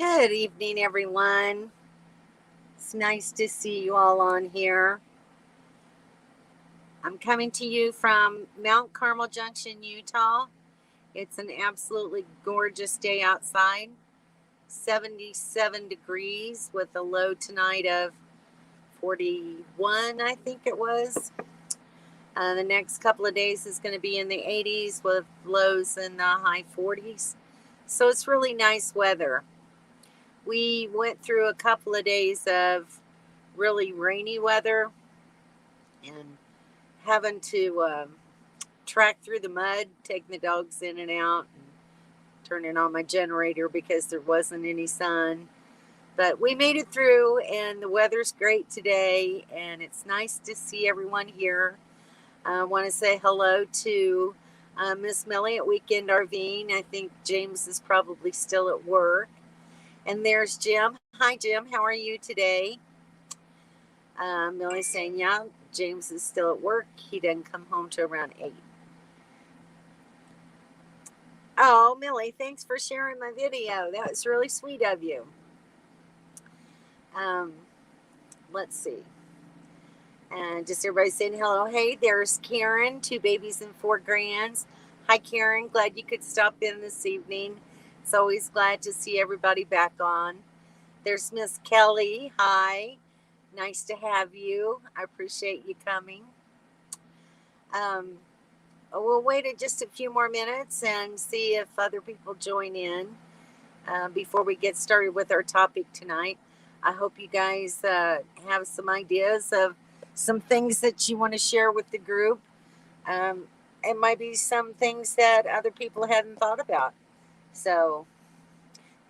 Good evening, everyone. It's nice to see you all on here. I'm coming to you from Mount Carmel Junction, Utah. It's an absolutely gorgeous day outside. 77 degrees with a low tonight of 41, I think it was. The next couple of days is going to be in the 80s with lows in the high 40s. So it's really nice weather. We went through a couple of days of really rainy weather and having to track through the mud, taking the dogs in and out, and turning on my generator because there wasn't any sun. But we made it through, and the weather's great today, and it's nice to see everyone here. I want to say hello to Miss Millie at Weekend RVing. I think James is probably still at work. And there's Jim. Hi, Jim. How are you today? Millie's saying, yeah, James is still at work. He didn't come home till around 8. Oh, Millie, thanks for sharing my video. That was really sweet of you. Let's see. And just everybody saying hello. Hey, there's Karen, 2 babies and 4 grands. Hi, Karen. Glad you could stop in this evening. It's always glad to see everybody back on. There's Miss Kelly. Hi. Nice to have you. I appreciate you coming. We'll wait just a few more minutes and see if other people join in before we get started with our topic tonight. I hope you guys have some ideas of some things that you want to share with the group. It might be some things that other people hadn't thought about. So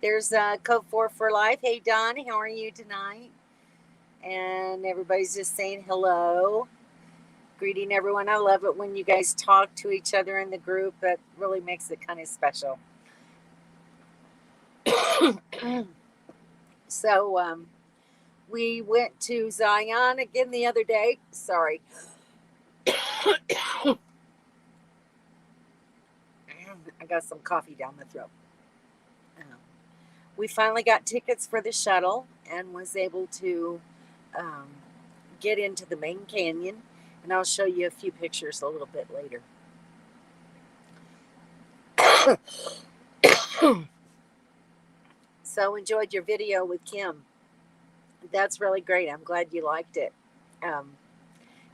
there's Code 4 for Life. Hey, Don, how are you tonight? And everybody's just saying hello. Greeting everyone. I love it when you guys talk to each other in the group. That really makes it kind of special. So we went to Zion again the other day. Sorry. I got some coffee down the throat. We finally got tickets for the shuttle and was able to get into the main canyon. And I'll show you a few pictures a little bit later. So enjoyed your video with Kim. That's really great. I'm glad you liked it.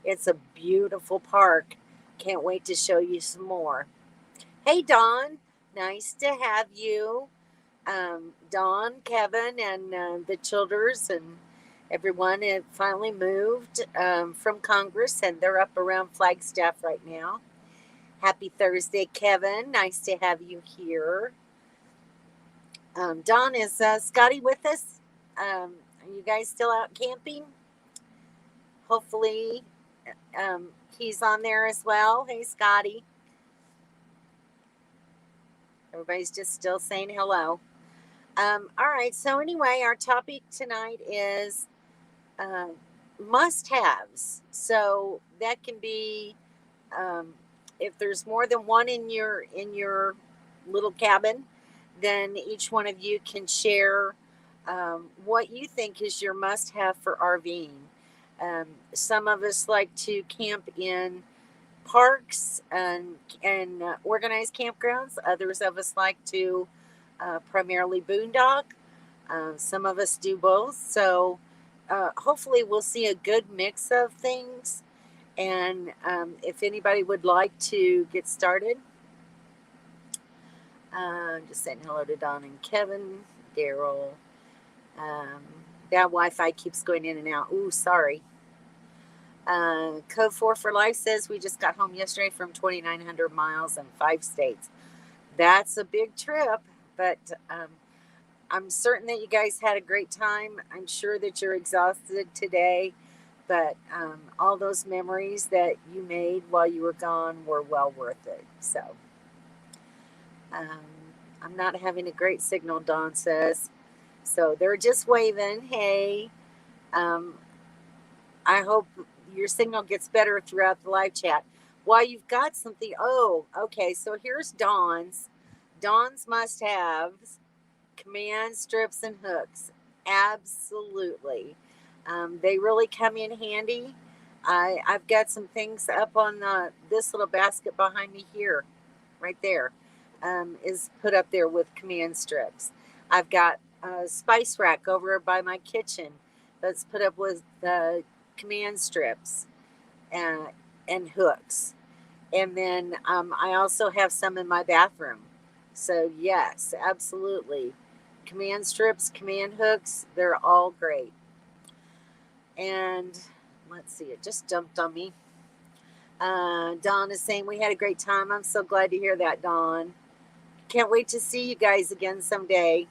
It's a beautiful park. Can't wait to show you some more. Hey, Dawn. Nice to have you. Dawn, Kevin, and the Childers and everyone have finally moved from Congress, and they're up around Flagstaff right now. Happy Thursday, Kevin. Nice to have you here. Dawn, is Scotty with us? Are you guys still out camping? Hopefully he's on there as well. Hey, Scotty. Everybody's just still saying hello. All right. So anyway, our topic tonight is must-haves. So that can be if there's more than one in your little cabin, then each one of you can share what you think is your must-have for RVing. Some of us like to camp in parks and organized campgrounds. Others of us like to primarily boondock. Some of us do both. So hopefully we'll see a good mix of things. And if anybody would like to get started, just saying hello to Don and Kevin, Daryl. That Wi-Fi keeps going in and out. Ooh, sorry. Code 4 for Life says we just got home yesterday from 2,900 miles and 5 states. That's a big trip, but I'm certain that you guys had a great time. I'm sure that you're exhausted today, but all those memories that you made while you were gone were well worth it. So I'm not having a great signal, Dawn says. So they're just waving. Hey, I hope your signal gets better throughout the live chat. While you've got something, okay, so here's Dawn's must-haves. command strips and hooks. Absolutely. They really come in handy. I've got some things up on this little basket behind me here, right there, is put up there with command strips. I've got a spice rack over by my kitchen that's put up with the command strips and hooks. And then I also have some in my bathroom. So yes, absolutely. Command strips, command hooks, they're all great. And let's see, it just jumped on me. Dawn is saying we had a great time. I'm so glad to hear that, Dawn. Can't wait to see you guys again someday.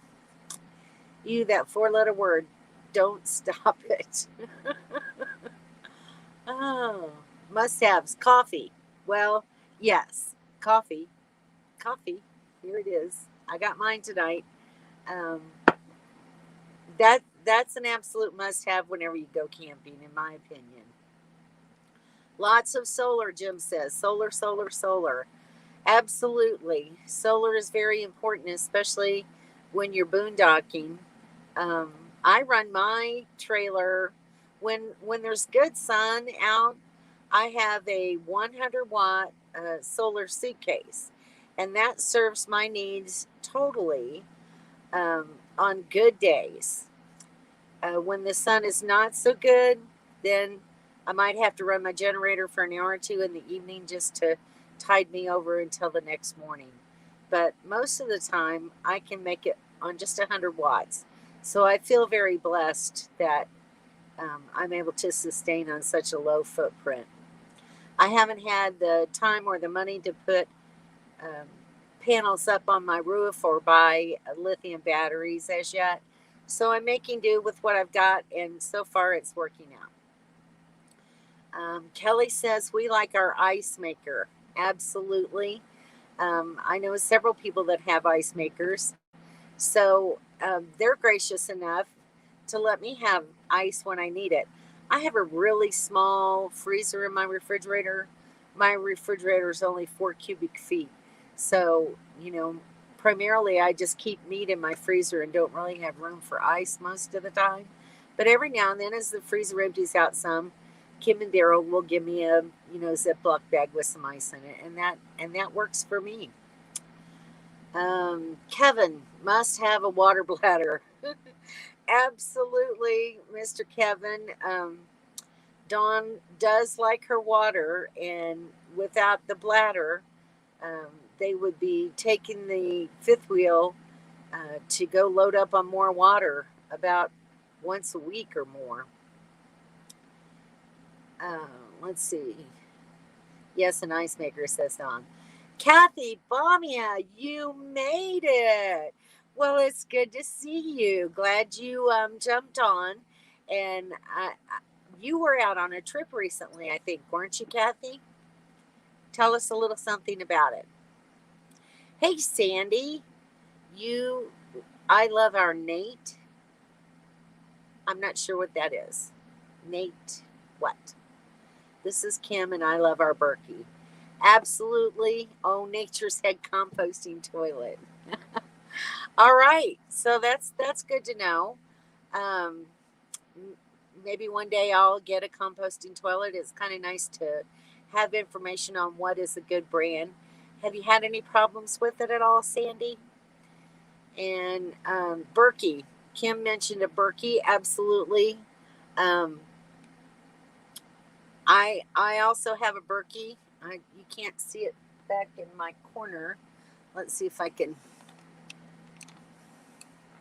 You, that 4-letter word, don't stop it. Oh, must-haves, coffee. Well, yes, coffee. Here it is. I got mine tonight. That's an absolute must-have whenever you go camping, in my opinion. Lots of solar, Jim says. Solar. Absolutely. Solar is very important, especially when you're boondocking. I run my trailer when there's good sun out. I have a 100-watt solar suitcase, and that serves my needs totally on good days. When the sun is not so good, then I might have to run my generator for an hour or two in the evening just to tide me over until the next morning. But most of the time, I can make it on just 100 watts. So I feel very blessed that I'm able to sustain on such a low footprint. I haven't had the time or the money to put panels up on my roof or buy lithium batteries as yet. So I'm making do with what I've got, and so far it's working out. Kelly says we like our ice maker. Absolutely. I know several people that have ice makers. So they're gracious enough to let me have ice when I need it. I have a really small freezer in my refrigerator. My refrigerator is only 4 cubic feet. So, primarily I just keep meat in my freezer and don't really have room for ice most of the time. But every now and then, as the freezer empties out some, Kim and Daryl will give me a Ziploc bag with some ice in it, and that works for me. Kevin must have a water bladder. Absolutely, Mr. Kevin. Dawn does like her water, and without the bladder, they would be taking the fifth wheel to go load up on more water about once a week or more. Let's see. Yes, an ice maker, says Dawn. Kathy Bamia, you made it. Well, it's good to see you. Glad you jumped on. And you were out on a trip recently, I think, weren't you, Kathy? Tell us a little something about it. Hey, Sandy, I love our Nate. I'm not sure what that is. Nate, what? This is Kim, and I love our Berkey. Absolutely. Oh, Nature's Head Composting Toilet. All right. So that's good to know. Maybe one day I'll get a composting toilet. It's kind of nice to have information on what is a good brand. Have you had any problems with it at all, Sandy? And Berkey. Kim mentioned a Berkey. Absolutely. I also have a Berkey. You can't see it back in my corner. Let's see if I can.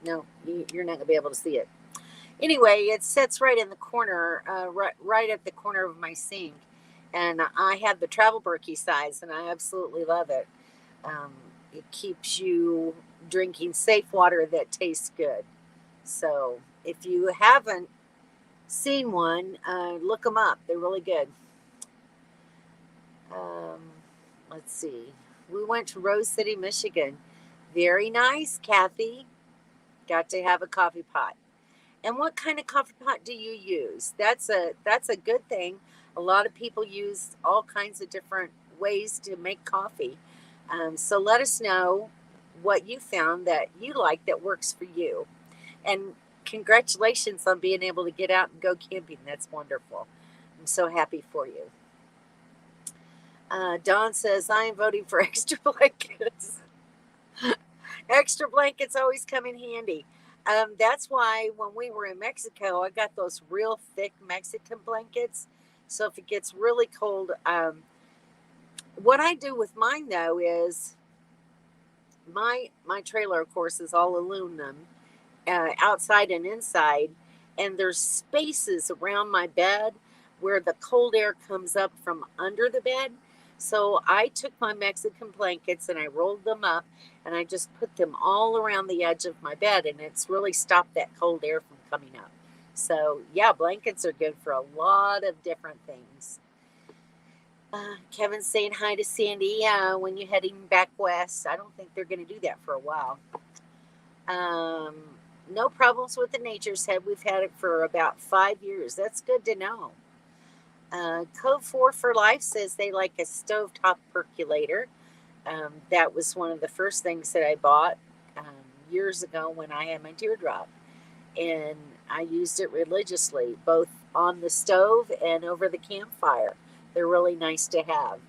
No, you're not going to be able to see it. Anyway, it sits right in the corner, right at the corner of my sink. And I have the travel Berkey size, and I absolutely love it. It keeps you drinking safe water that tastes good. So if you haven't seen one, look them up. They're really good. Let's see. We went to Rose City, Michigan. Very nice, Kathy. Got to have a coffee pot. And what kind of coffee pot do you use? That's a good thing. A lot of people use all kinds of different ways to make coffee. So let us know what you found that you like that works for you. And congratulations on being able to get out and go camping. That's wonderful. I'm so happy for you. Dawn says, I am voting for extra blankets. Extra blankets always come in handy. That's why when we were in Mexico, I got those real thick Mexican blankets. So if it gets really cold, what I do with mine though is my trailer, of course, is all aluminum, outside and inside, and there's spaces around my bed where the cold air comes up from under the bed. So I took my Mexican blankets and I rolled them up and I just put them all around the edge of my bed, and it's really stopped that cold air from coming up. So yeah, blankets are good for a lot of different things. Kevin's saying hi to Sandy. When you're heading back west, I don't think they're going to do that for a while. No problems with the Nature's Head. We've had it for about 5 years. That's good to know. Code 4 for Life says they like a stovetop percolator. That was one of the first things that I bought years ago when I had my teardrop. And I used it religiously, both on the stove and over the campfire. They're really nice to have.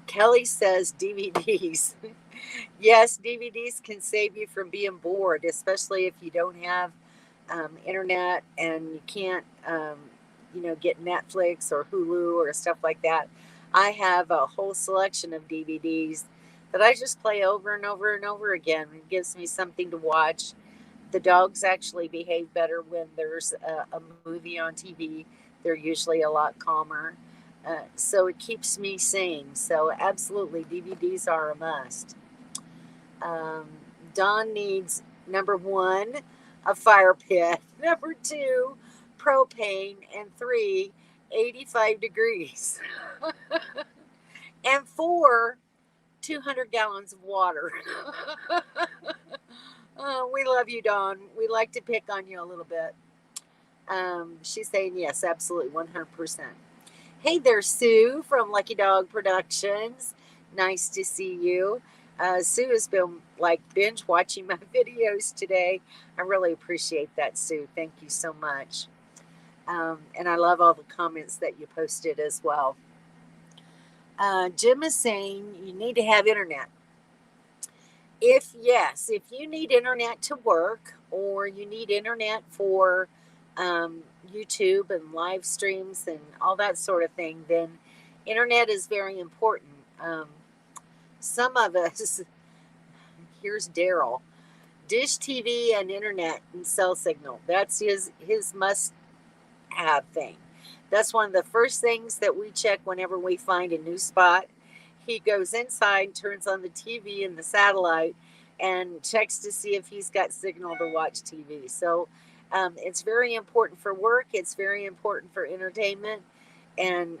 Kelly says DVDs. Yes, DVDs can save you from being bored, especially if you don't have internet and you can't, get Netflix or Hulu or stuff like that. I have a whole selection of DVDs that I just play over and over and over again. It gives me something to watch. The dogs actually behave better when there's a movie on TV. They're usually a lot calmer. So it keeps me sane. So absolutely, DVDs are a must. Dawn needs, number 1, a fire pit. Number 2, propane. And 3, 85 degrees. And 4, 200 gallons of water. We love you, Dawn. We like to pick on you a little bit. She's saying yes, absolutely, 100%. Hey there, Sue from Lucky Dog Productions. Nice to see you. Sue has been binge watching my videos today. I really appreciate that, Sue. Thank you so much. And I love all the comments that you posted as well. Jim is saying you need to have internet. If you need internet to work, or you need internet for YouTube and live streams and all that sort of thing, then internet is very important. Some of us, here's Daryl, dish TV and internet and cell signal. That's his must-have thing. That's one of the first things that we check whenever we find a new spot. He goes inside, turns on the TV and the satellite, and checks to see if he's got signal to watch TV. So it's very important for work. It's very important for entertainment. And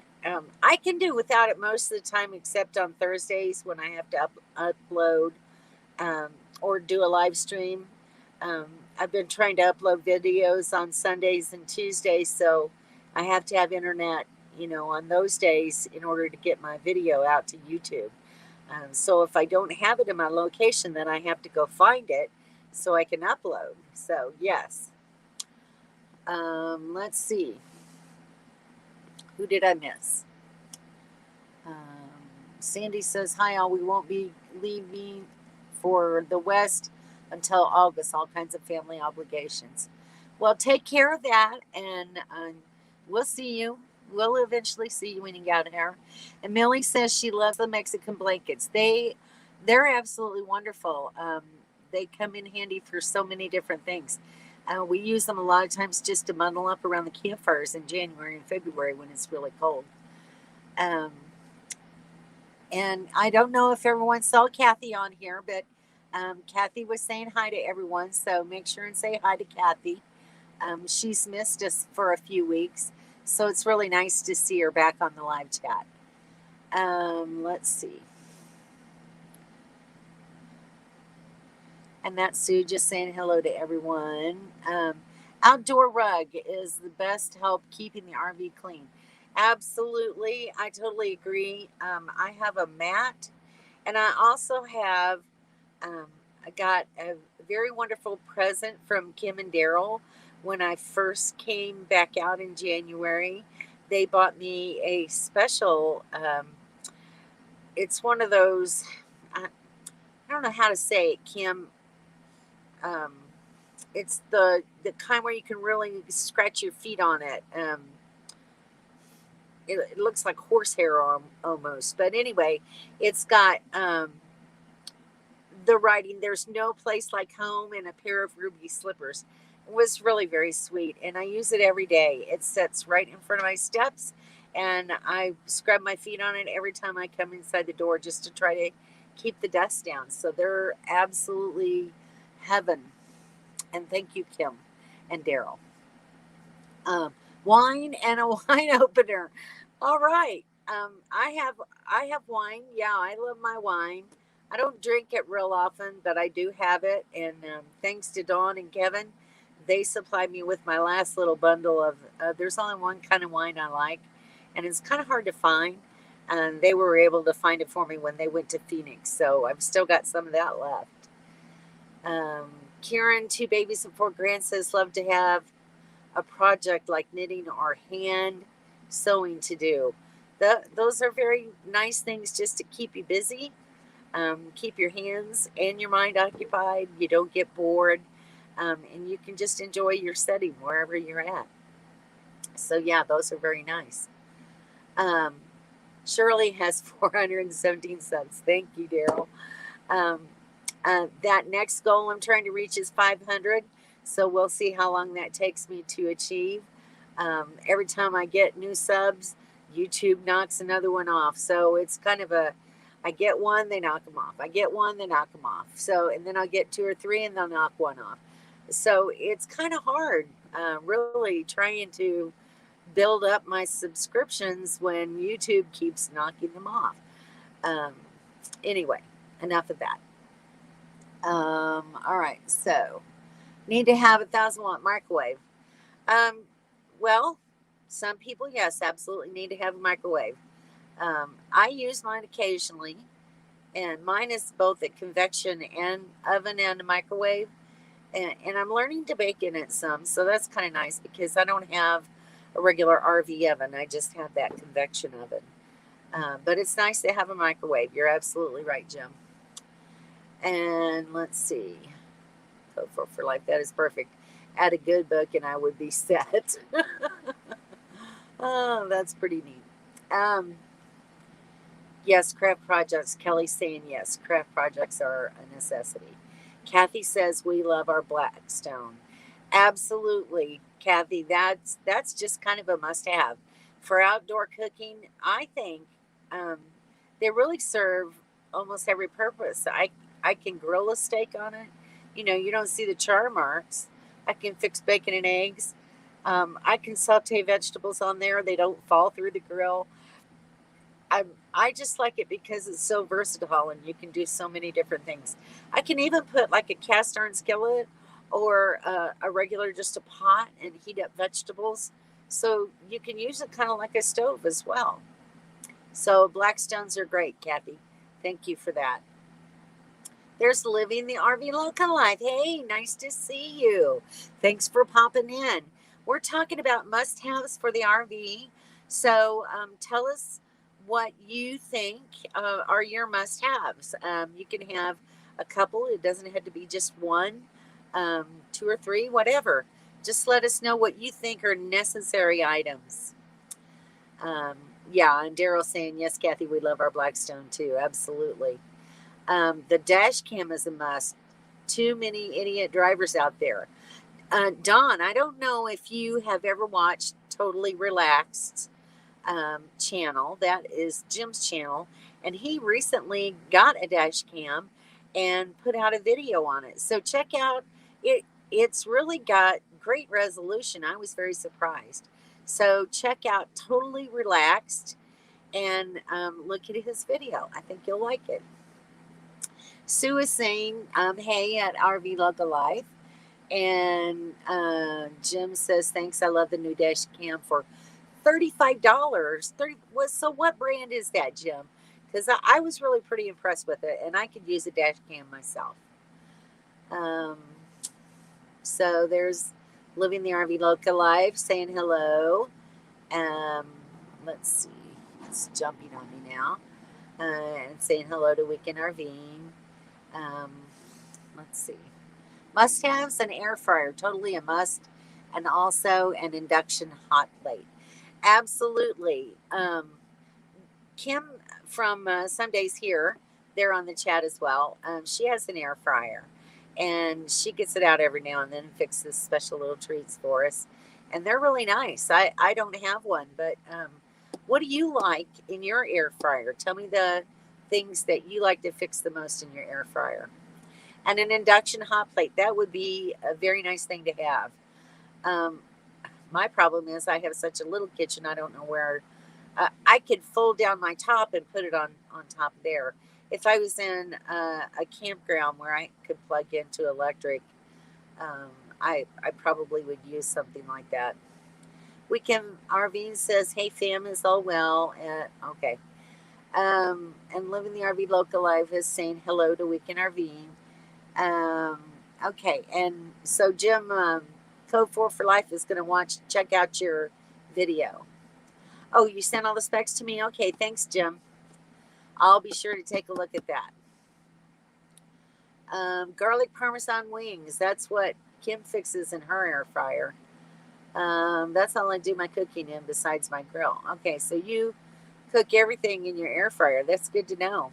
I can do without it most of the time, except on Thursdays when I have to upload or do a live stream. I've been trying to upload videos on Sundays and Tuesdays, so I have to have internet, on those days in order to get my video out to YouTube. So if I don't have it in my location, then I have to go find it so I can upload. So yes. Let's see. Who did I miss? Sandy says, hi all, we won't be leaving for the West until August. All kinds of family obligations. Well, take care of that, and we'll see you. We'll eventually see you when you get out of here. And Millie says she loves the Mexican blankets. They're absolutely wonderful. They come in handy for so many different things. We use them a lot of times just to bundle up around the campfires in January and February when it's really cold. And I don't know if everyone saw Kathy on here, but Kathy was saying hi to everyone. So make sure and say hi to Kathy. She's missed us for a few weeks. So it's really nice to see her back on the live chat. Let's see. And that's Sue just saying hello to everyone. Outdoor rug is the best help keeping the RV clean. Absolutely. I totally agree. I have a mat, And I also have, I got a very wonderful present from Kim and Daryl when I first came back out in January. They bought me a special, it's one of those, I don't know how to say it, Kim. Um, it's the kind where you can really scratch your feet on it. It looks like horsehair almost, but anyway, it's got the writing, "There's no place like home," and a pair of ruby slippers. It was really very sweet, and I use it every day. It sits right in front of my steps, and I scrub my feet on it every time I come inside the door just to try to keep the dust down. So they're absolutely heaven. And thank you, Kim and Daryl. Wine and a wine opener. All right. I have wine. Yeah, I love my wine. I don't drink it real often, but I do have it. And thanks to Dawn and Kevin, they supplied me with my last little bundle of. There's only one kind of wine I like, and it's kind of hard to find. And they were able to find it for me when they went to Phoenix, so I've still got some of that left. Um, Karen, 2 babies and 4 grand, says love to have a project like knitting or hand sewing to do. Those are very nice things just to keep you busy, keep your hands and your mind occupied. You don't get bored, and you can just enjoy your setting wherever you're at. So, yeah, those are very nice. Um, Shirley has 417 subs. Thank you, Daryl. Um, that next goal I'm trying to reach is 500. So we'll see how long that takes me to achieve. Every time I get new subs, YouTube knocks another one off. So it's kind of I get one, they knock them off. I get one, they knock them off. So, and then I'll get 2 or 3 and they'll knock one off. So it's kind of hard, really trying to build up my subscriptions when YouTube keeps knocking them off. Um, anyway, enough of that. All right, so need to have a 1,000-watt microwave. Well, some people, yes, absolutely need to have a microwave. I use mine occasionally, and mine is both a convection and oven and a microwave. And I'm learning to bake in it some, so that's kind of nice because I don't have a regular RV oven. I just have that convection oven. But it's nice to have a microwave. You're absolutely right, Jim. And let's see. Code for life. That is perfect. Add a good book and I would be set. Oh, that's pretty neat. Yes, craft projects. Kelly's saying yes. Craft projects are a necessity. Kathy says we love our Blackstone. Absolutely, Kathy. That's just kind of a must-have for outdoor cooking. I think they really serve almost every purpose. I can grill a steak on it. You don't see the char marks. I can fix bacon and eggs. I can saute vegetables on there. They don't fall through the grill. I just like it because it's so versatile and you can do so many different things. I can even put like a cast iron skillet or a regular just a pot and heat up vegetables. So you can use it kind of like a stove as well. So Blackstones are great, Kathy. Thank you for that. There's Living the RV Local Life. Hey, nice to see you. Thanks for popping in. We're talking about must-haves for the RV. So tell us what you think are your must-haves. You can have a couple. It doesn't have to be just one, 2 or 3, whatever. Just let us know what you think are necessary items. Yeah, and Daryl saying, yes, Kathy, we love our Blackstone too. Absolutely. The dash cam is a must. Too many idiot drivers out there. Dawn, I don't know if you have ever watched Totally Relaxed channel. That is Jim's channel. And he recently got a dash cam and put out a video on it. So check out it. It's really got great resolution. I was very surprised. So check out Totally Relaxed and look at his video. I think you'll like it. Sue is saying, hey, at RV Local Life. And Jim says, thanks. I love the new dash cam for $35. So what brand is that, Jim? because I was really pretty impressed with it, and I could use a dash cam myself. Um, so there's Living the RV Loca Live saying hello. Um, let's see, it's jumping on me now, and saying hello to Weekend RVing. Um, let's see, must-haves: an air fryer, totally a must, and also an induction hot plate. Absolutely. Kim from Some Days Here, they're on the chat as well. She has an air fryer, and she gets it out every now and then and fixes special little treats for us. And they're really nice. I don't have one, but what do you like in your air fryer? Tell me the things that you like to fix the most in your air fryer. And an induction hot plate, that would be a very nice thing to have. Um, my problem is I have such a little kitchen, I don't know where. I could fold down my top and put it on top there. If I was in a campground where I could plug into electric, um, I probably would use something like that. Weekend RV says, hey fam, is all well? Okay. And Living the RV Local Life is saying hello to Weekend RVing. Okay, and so Jim, Code 4 for Life is going to check out your video. Oh, you sent all the specs to me? Okay, thanks, Jim. I'll be sure to take a look at that. Garlic Parmesan wings. That's what Kim fixes in her air fryer. That's all I do my cooking in besides my grill. Okay, so you cook everything in your air fryer. That's good to know.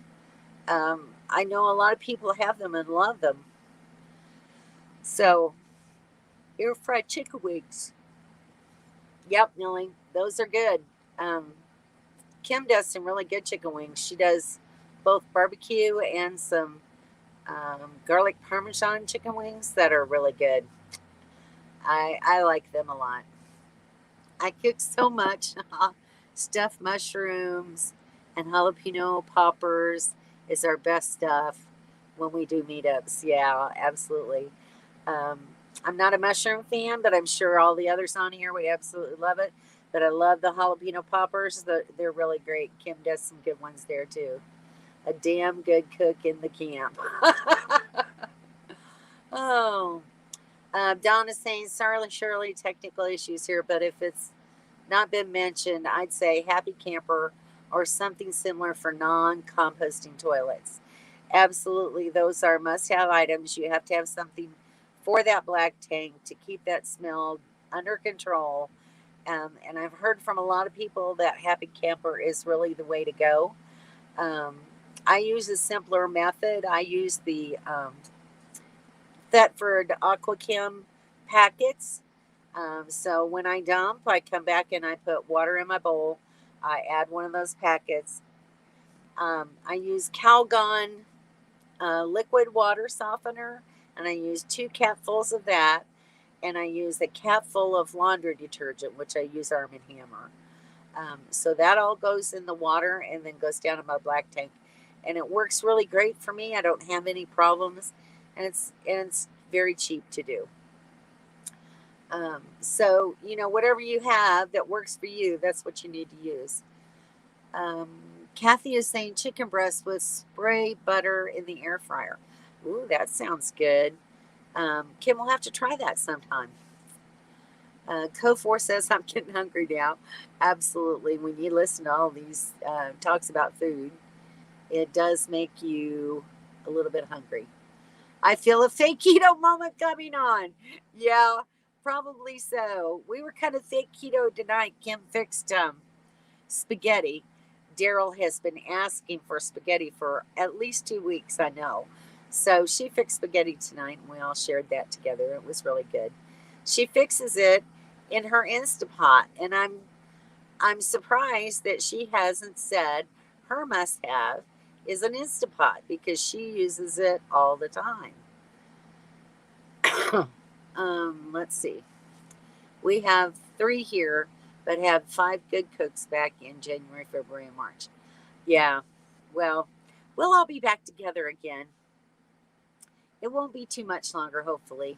I know a lot of people have them and love them. So, air fried chicken wings. Yep, Millie, those are good. Kim does some really good chicken wings. She does both barbecue and some garlic Parmesan chicken wings that are really good. I like them a lot. I cook so much. Stuffed mushrooms and jalapeno poppers is our best stuff when we do meetups. Yeah, absolutely. I'm not a mushroom fan, but I'm sure all the others on here, we absolutely love it. But I love the jalapeno poppers. They're really great. Kim does some good ones there too. A damn good cook in the camp. Oh, Don is saying, sorry, Shirley, technical issues here, but if it's not been mentioned, I'd say Happy Camper or something similar for non-composting toilets. Absolutely, those are must-have items. You have to have something for that black tank to keep that smell under control. And I've heard from a lot of people that Happy Camper is really the way to go. I use a simpler method. I use the Thetford Aquachem packets. So when I dump, I come back and I put water in my bowl. I add one of those packets. I use Calgon liquid water softener, and I use 2 capfuls of that. And I use a capful of laundry detergent, which I use Arm & Hammer. So that all goes in the water and then goes down in my black tank. And it works really great for me. I don't have any problems. And it's very cheap to do. So, whatever you have that works for you, that's what you need to use. Kathy is saying chicken breast with spray butter in the air fryer. Ooh, that sounds good. Kim will have to try that sometime. Co4 says, I'm getting hungry now. Absolutely. When you listen to all these talks about food, it does make you a little bit hungry. I feel a fake keto moment coming on. Yeah, probably so. We were kind of fake keto tonight. Kim fixed spaghetti. Daryl has been asking for spaghetti for at least 2 weeks, I know. So she fixed spaghetti tonight, and we all shared that together. It was really good. She fixes it in her Instapot, and I'm surprised that she hasn't said her must-have is an Instapot because she uses it all the time. Let's see. We have 3 here, but have 5 good cooks back in January, February, and March. Yeah, well, we'll all be back together again. It won't be too much longer, hopefully.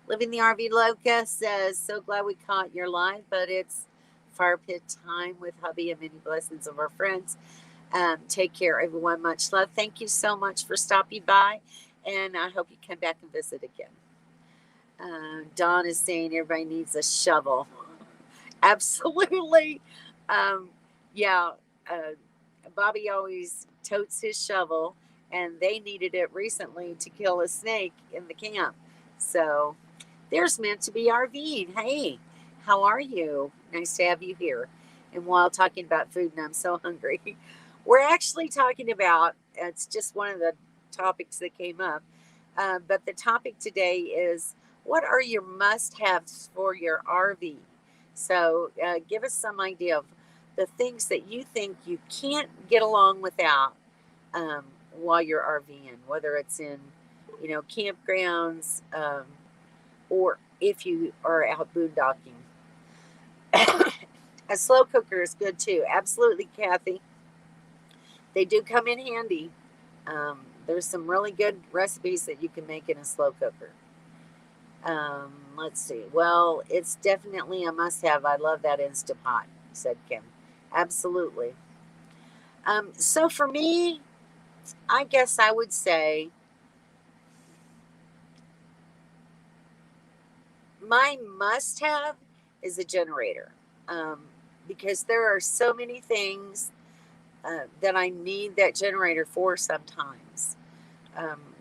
Living the RV Loca says, so glad we caught your live, but it's fire pit time with hubby and many blessings of our friends. Take care, everyone. Much love. Thank you so much for stopping by, and I hope you come back and visit again. Dawn is saying everybody needs a shovel. Absolutely. Yeah, Bobby always totes his shovel, and they needed it recently to kill a snake in the camp. So there's meant to be RVing. Hey, how are you? Nice to have you here. And while talking about food, and I'm so hungry, we're actually talking about, it's just one of the topics that came up, but the topic today is, what are your must-haves for your RV? So give us some idea of the things that you think you can't get along without while you're RVing, whether it's in, campgrounds or if you are out boondocking. A slow cooker is good too. Absolutely, Kathy. They do come in handy. There's some really good recipes that you can make in a slow cooker. Let's see. Well, it's definitely a must-have. I love that Instant Pot, said Kim. Absolutely. So for me, I guess I would say my must-have is a generator, because there are so many things that I need that generator for sometimes.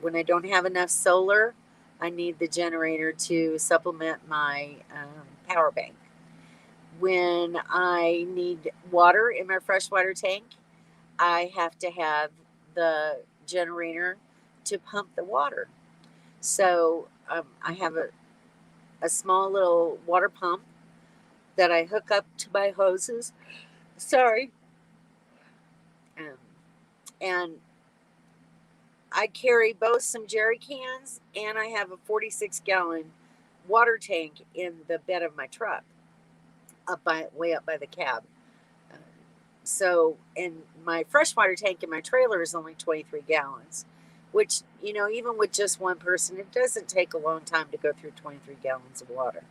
When I don't have enough solar, I need the generator to supplement my power bank. When I need water in my freshwater tank, I have to have the generator to pump the water. So I have a small little water pump that I hook up to my hoses. Sorry. And I carry both some jerry cans, and I have a 46-gallon water tank in the bed of my truck, way up by the cab. So, and my freshwater tank in my trailer is only 23 gallons, which, even with just one person, it doesn't take a long time to go through 23 gallons of water.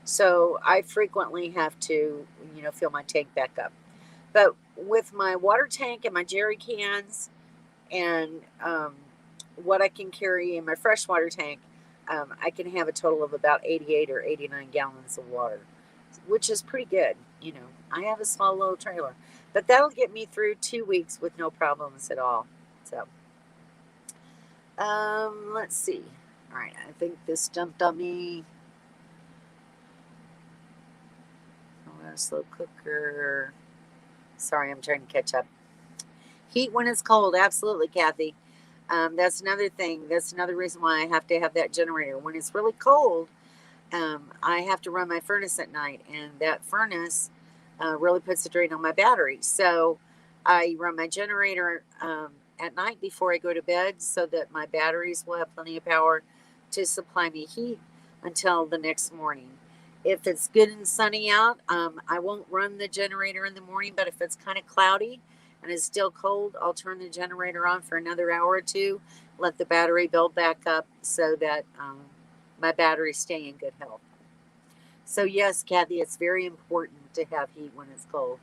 So I frequently have to, fill my tank back up. But with my water tank and my jerry cans and what I can carry in my freshwater tank, I can have a total of about 88 or 89 gallons of water, which is pretty good. I have a small little trailer, but that'll get me through 2 weeks with no problems at all. So, let's see. All right, I think this jumped on me. Oh, slow cooker. Sorry, I'm trying to catch up. Heat when it's cold. Absolutely, Kathy. That's another thing. That's another reason why I have to have that generator. When it's really cold, I have to run my furnace at night, and that furnace really puts a drain on my battery. So I run my generator at night before I go to bed so that my batteries will have plenty of power to supply me heat until the next morning. If it's good and sunny out, I won't run the generator in the morning, but if it's kind of cloudy and it's still cold, I'll turn the generator on for another hour or two, let the battery build back up so that my batteries stay in good health. So yes, Kathy, it's very important to have heat when it's cold.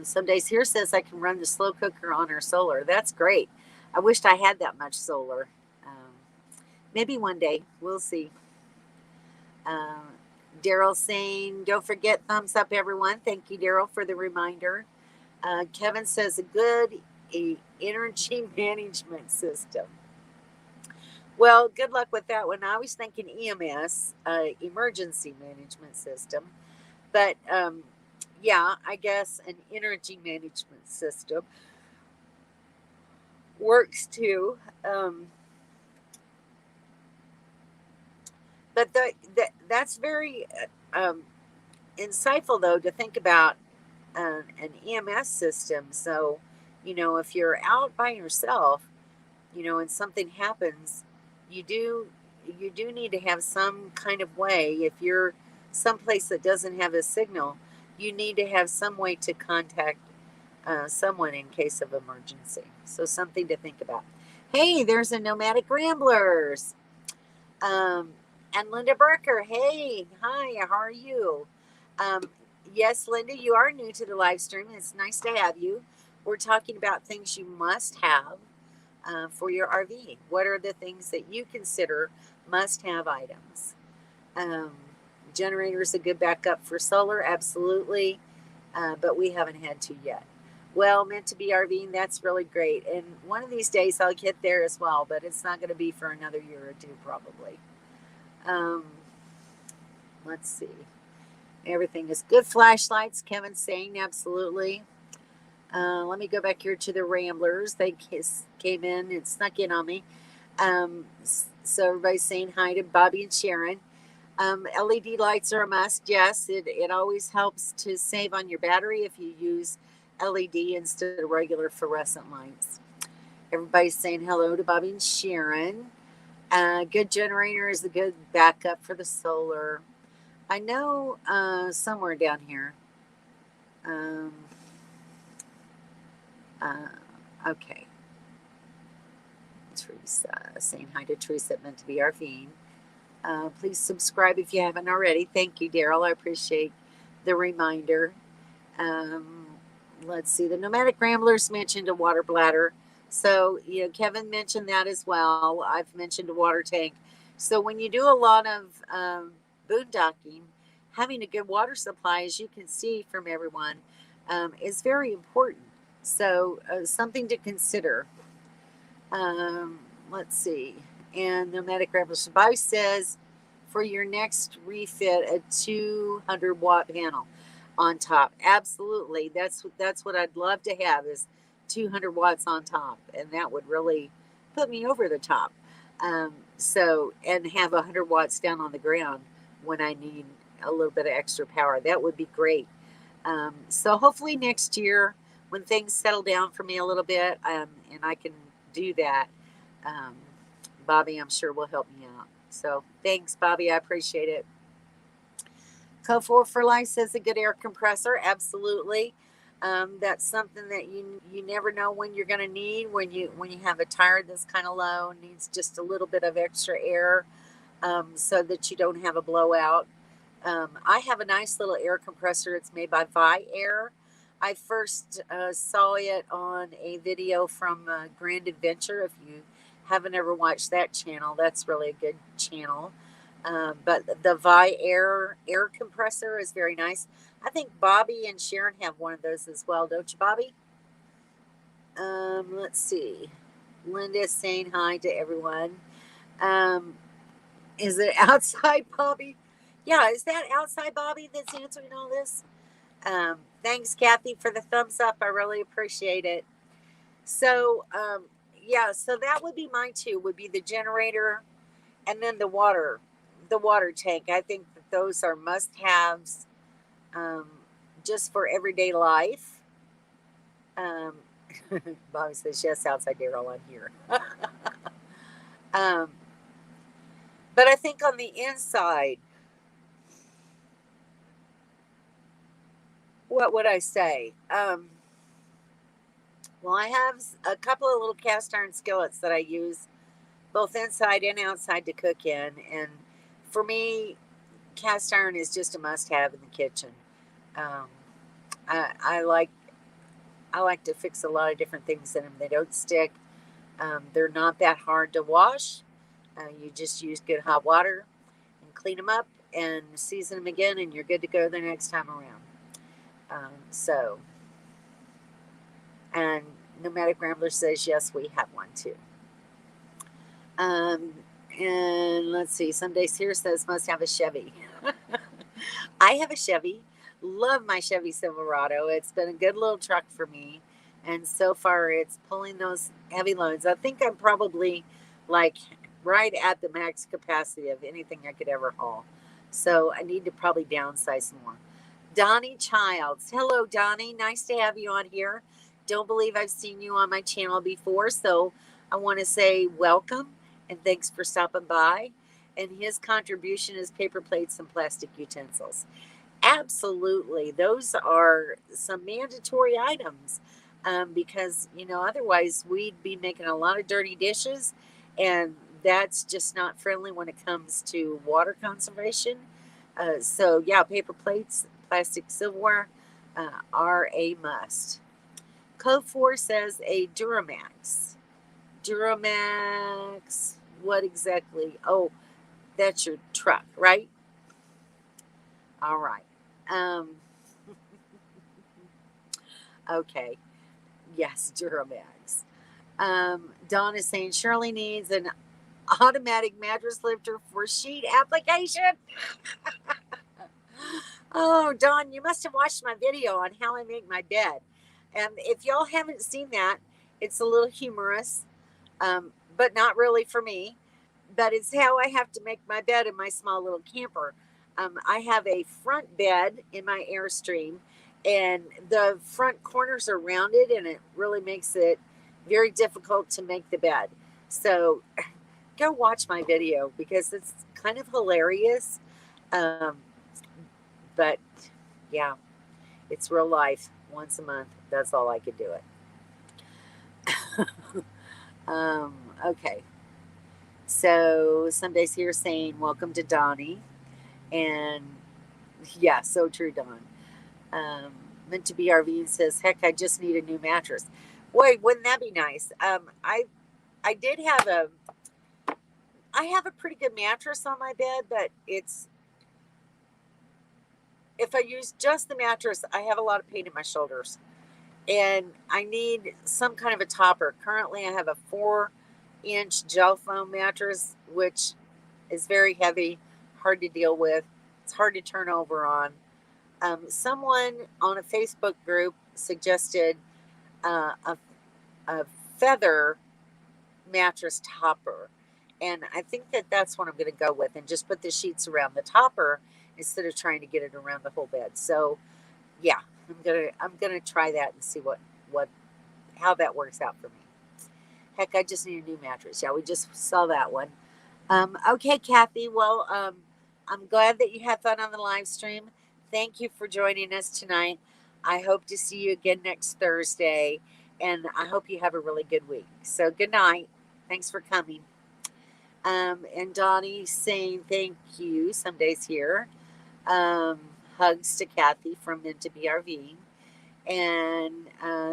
Some days here says I can run the slow cooker on our solar. That's great. I wished I had that much solar. Maybe one day. We'll see. Daryl saying, don't forget, thumbs up, everyone. Thank you, Daryl, for the reminder. Kevin says a good energy management system. Well, good luck with that one. I was thinking EMS, emergency management system. But yeah, I guess an energy management system works too. But that's very insightful, though, to think about an EMS system. So, if you're out by yourself, and something happens, you do need to have some kind of way. If you're someplace that doesn't have a signal, you need to have some way to contact someone in case of emergency. So something to think about. Hey, there's a Nomadic Ramblers. And Linda Barker, hey, hi, how are you? Yes, Linda, you are new to the live stream. It's nice to have you. We're talking about things you must have for your RV. What are the things that you consider must have items? Um, Generator is a good backup for solar, absolutely, but we haven't had to yet. Well, meant to be RVing, that's really great. And one of these days I'll get there as well, but it's not going to be for another year or two probably. Um, let's see. Everything is good. Flashlights, Kevin's saying, absolutely. Let me go back here to the Ramblers. They came in and snuck in on me. So everybody's saying hi to Bobby and Sharon. LED lights are a must. Yes, it always helps to save on your battery if you use LED instead of regular fluorescent lights. Everybody's saying hello to Bobby and Sharon. Good generator is a good backup for the solar. I know somewhere down here. Okay. Teresa saying hi to Teresa, meant to be RVing. Please subscribe if you haven't already. Thank you, Daryl. I appreciate the reminder. Let's see. The Nomadic Ramblers mentioned a water bladder. So, Kevin mentioned that as well. I've mentioned a water tank. So when you do a lot of boondocking, having a good water supply, as you can see from everyone, is very important. So something to consider. Let's see. And Nomadic Ramblers Bobby says, for your next refit, a 200-watt panel on top. Absolutely. That's what I'd love to have, is 200 watts on top, and that would really put me over the top. And have 100 watts down on the ground when I need a little bit of extra power. That would be great. So hopefully next year, when things settle down for me a little bit, and I can do that, Bobby, I'm sure, will help me out. So thanks, Bobby. I appreciate it. Co4 for Life says a good air compressor. Absolutely. That's something that you never know when you're going to need, when you have a tire that's kind of low, needs just a little bit of extra air, so that you don't have a blowout. I have a nice little air compressor. It's made by Vi Air. I first saw it on a video from Grand Adventure. If you haven't ever watched that channel, that's really a good channel. But the Vi air compressor is very nice. I think Bobby and Sharon have one of those as well, don't you, Bobby? Let's see. Linda's saying hi to everyone. Is it outside, Bobby? Yeah, is that outside, Bobby, that's answering all this? Thanks, Kathy, for the thumbs up. I really appreciate it. So, so that would be mine too, would be the generator and then the water tank. I think that those are must-haves just for everyday life. Bobby says, yes, outside Daryl, on here. But I think on the inside, what would I say? Well, I have a couple of little cast iron skillets that I use both inside and outside to cook in. And for me, cast iron is just a must-have in the kitchen. I like to fix a lot of different things in them. They don't stick. They're not that hard to wash. You just use good hot water and clean them up and season them again, and you're good to go the next time around. And Nomadic Rambler says, yes, we have one too. And let's see, Someday here says must have a Chevy. I have a Chevy. Love my Chevy Silverado. It's been a good little truck for me. And so far it's pulling those heavy loads. I think I'm probably like right at the max capacity of anything I could ever haul. So I need to probably downsize more. Donnie Childs. Hello, Donnie. Nice to have you on here. Don't believe I've seen you on my channel before, so I want to say welcome and thanks for stopping by. And his contribution is paper plates and plastic utensils. Absolutely. Those are some mandatory items because, otherwise we'd be making a lot of dirty dishes, and that's just not friendly when it comes to water conservation. Paper plates, plastic silverware are a must. Code 4 says a Duramax. Duramax, what exactly? Oh, that's your truck, right? All right. Okay. Yes, Duramax. Dawn is saying Shirley needs an automatic mattress lifter for sheet application. Oh, Dawn, you must have watched my video on how I make my bed. And if y'all haven't seen that, it's a little humorous, but not really for me. But it's how I have to make my bed in my small little camper. I have a front bed in my Airstream, and the front corners are rounded, and it really makes it very difficult to make the bed. So go watch my video because it's kind of hilarious. Um, but yeah, it's real life. Once a month, that's all I could do it. Okay. So some days here saying welcome to Donnie. And yeah, so true, Don. Meant to be RV says, heck, I just need a new mattress. Boy, wouldn't that be nice? I did have I have a pretty good mattress on my bed, but if I use just the mattress, I have a lot of pain in my shoulders. And I need some kind of a topper. Currently, I have a 4-inch gel foam mattress, which is very heavy, hard to deal with. It's hard to turn over on. Someone on a Facebook group suggested a feather mattress topper. And I think that's what I'm going to go with, and just put the sheets around the topper instead of trying to get it around the whole bed. So yeah, I'm gonna try that and see how that works out for me. Heck, I just need a new mattress. Yeah, we just saw that one. Okay, Kathy. Well, I'm glad that you had fun on the live stream. Thank you for joining us tonight. I hope to see you again next Thursday, and I hope you have a really good week. So good night. Thanks for coming. And Donnie saying thank you. Some days here. Hugs to Kathy from Meant to Be RV. And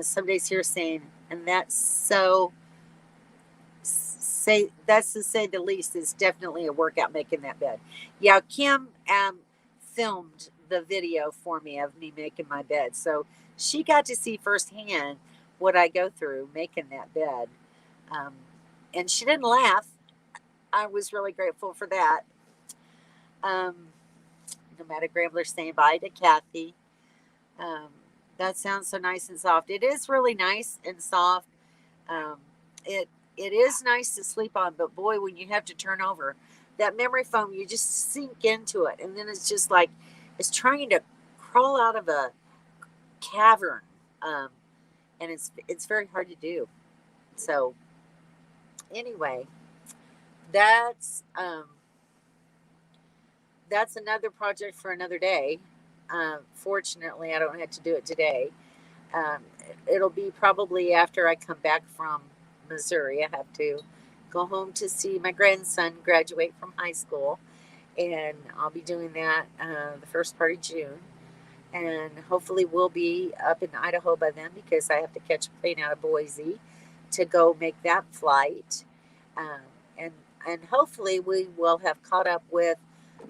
some days here saying, and that's to say the least. It's definitely a workout making that bed. Yeah, Kim filmed the video for me of me making my bed, so she got to see firsthand what I go through making that bed. And she didn't laugh. I was really grateful for that. Nomadic Rambler saying bye to Kathy. That sounds so nice and soft. It is really nice and soft. It is nice to sleep on, but boy, when you have to turn over that memory foam, you just sink into it, and then it's just like it's trying to crawl out of a cavern, and it's very hard to do. So anyway, that's another project for another day. Fortunately, I don't have to do it today. It'll be probably after I come back from Missouri. I have to go home to see my grandson graduate from high school, and I'll be doing that the first part of June. And hopefully we'll be up in Idaho by then, because I have to catch a plane out of Boise to go make that flight. And hopefully we will have caught up with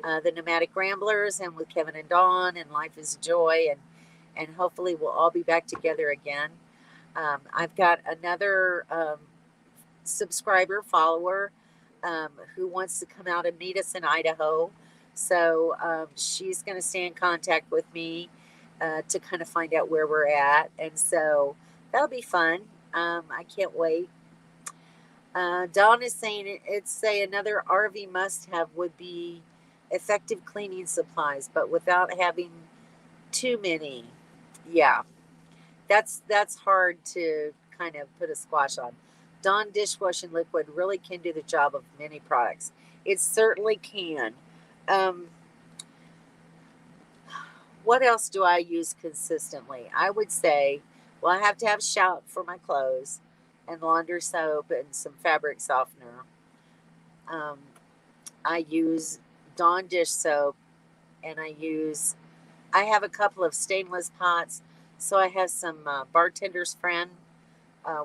the Nomadic Ramblers and with Kevin and Dawn and Life is Joy, and hopefully we'll all be back together again. I've got another subscriber, follower, who wants to come out and meet us in Idaho. So she's going to stay in contact with me to kind of find out where we're at. And so that'll be fun. I can't wait. Dawn is saying it's another RV must-have would be effective cleaning supplies, but without having too many. Yeah, that's hard to kind of put a squash on. Dawn dishwashing liquid really can do the job of many products. It certainly can. What else do I use consistently? I would say, well, I have to have Shout for my clothes, and laundry soap and some fabric softener. I use Dawn dish soap, and I use I have a couple of stainless pots. So I have some Bartender's Friend,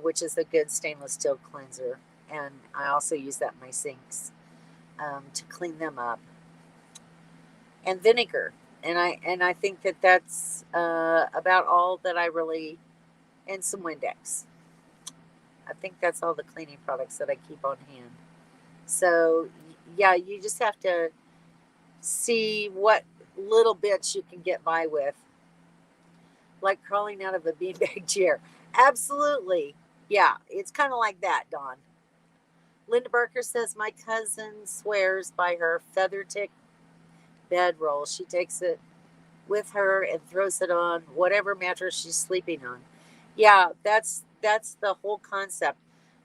which is a good stainless steel cleanser. And I also use that in my sinks to clean them up. And vinegar. And I think that that's about all that I really, and some Windex. I think that's all the cleaning products that I keep on hand. So, yeah, you just have to see what little bits you can get by with, like crawling out of a beanbag chair. Absolutely. Yeah, it's kind of like that, Dawn. Linda Barker says, my cousin swears by her feather tick bedroll. She takes it with her and throws it on whatever mattress she's sleeping on. Yeah, that's the whole concept.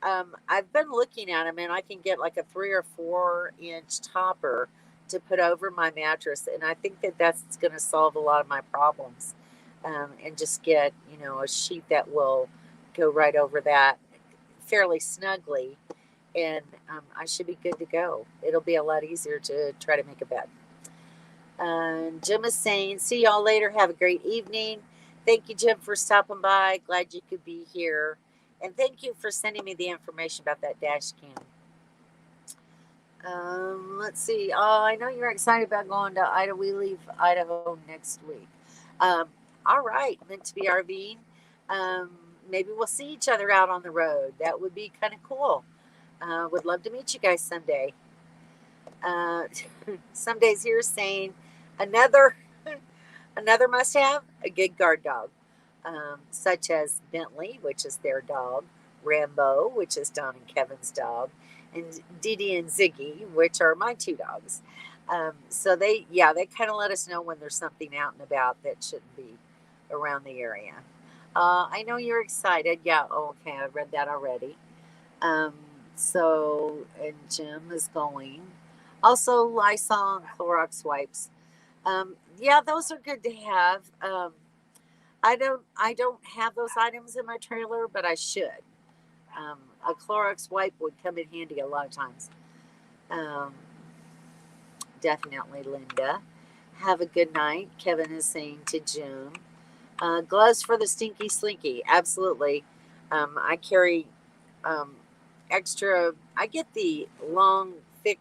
I've been looking at them, and I can get like a 3 or 4 inch topper to put over my mattress, and I think that that's going to solve a lot of my problems. And just get a sheet that will go right over that fairly snugly, and I should be good to go. It'll be a lot easier to try to make a bed. Jim is saying, see y'all later. Have a great evening. Thank you, Jim, for stopping by. Glad you could be here. And thank you for sending me the information about that dash cam. Let's see. Oh, I know you're excited about going to Idaho. We leave Idaho next week. All right. Meant to be RVing. Maybe we'll see each other out on the road. That would be kind of cool. Would love to meet you guys someday. Some days here saying another must-have, a good guard dog, such as Bentley, which is their dog, Rambo, which is Don and Kevin's dog, and Dee and Ziggy, which are my 2 dogs. So they kind of let us know when there's something out and about that shouldn't be around the area. I know you're excited. Yeah, okay, I read that already. So, and Jim is going. Also, Lysol and Clorox Wipes. Yeah, those are good to have. I don't have those items in my trailer, but I should. A Clorox wipe would come in handy a lot of times. Definitely, Linda. Have a good night. Kevin is saying to June. Gloves for the stinky slinky. Absolutely. I carry extra. I get the long, thick.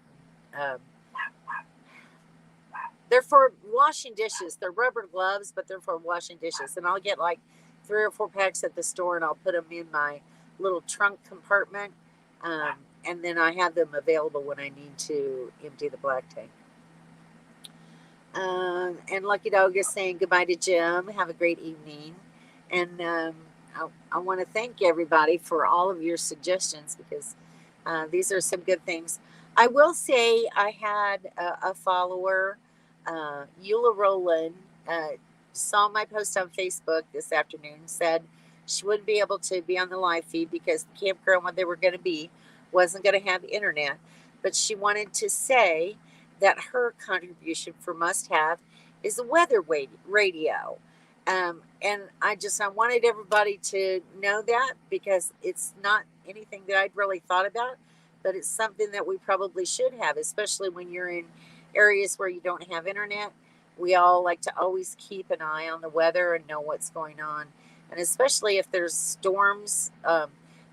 They're for washing dishes. They're rubber gloves, but they're for washing dishes. And I'll get like 3 or 4 packs at the store, and I'll put them in my little trunk compartment. And then I have them available when I need to empty the black tank. And Lucky Dog is saying goodbye to Jim. Have a great evening. And I want to thank everybody for all of your suggestions, because these are some good things. I will say I had a follower, Eula Rowland, saw my post on Facebook this afternoon, said she wouldn't be able to be on the live feed because the campground where they were going to be wasn't going to have internet. But she wanted to say that her contribution for Must Have is a Weatherweight Radio. And I wanted everybody to know that, because it's not anything that I'd really thought about, but it's something that we probably should have, especially when you're in areas where you don't have internet. We all like to always keep an eye on the weather and know what's going on. And especially if there's storms,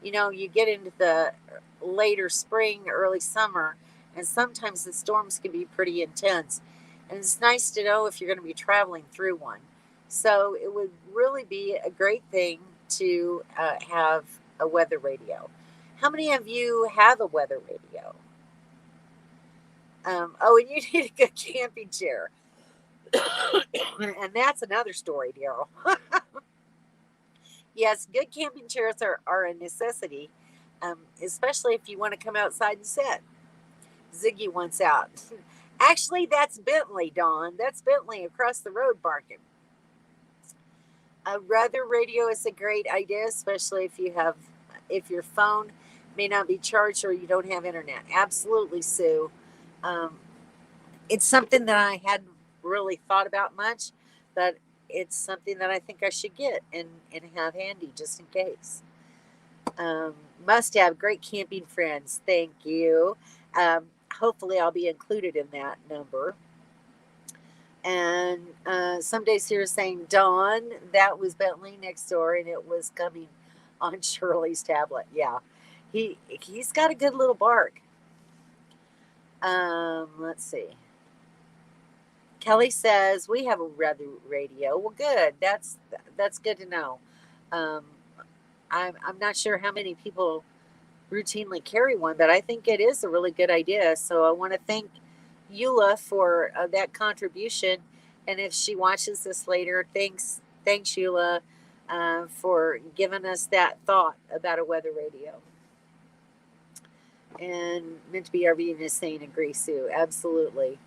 you get into the later spring, early summer, and sometimes the storms can be pretty intense. And it's nice to know if you're going to be traveling through one. So it would really be a great thing to have a weather radio. How many of you have a weather radio? And you need a good camping chair. And that's another story, Daryl. Yes, good camping chairs are a necessity, especially if you want to come outside and sit. Ziggy wants out. Actually, that's Bentley, Dawn. That's Bentley across the road barking. A weather radio is a great idea, especially if your phone may not be charged or you don't have internet. Absolutely, Sue. It's something that I hadn't really thought about much, but it's something that I think I should get and have handy just in case. Must have great camping friends. Thank you. Hopefully I'll be included in that number. And some days here saying Dawn, that was Bentley next door, and it was coming on Shirley's tablet. Yeah, he's got a good little bark. Let's see. Kelly says we have a weather radio. Well, good. That's good to know. Um, I'm not sure how many people routinely carry one, but I think it is a really good idea. So I want to thank Eula for that contribution. And if she watches this later, thanks Eula for giving us that thought about a weather radio. And meant to be RV is saying agree, Sue. Absolutely.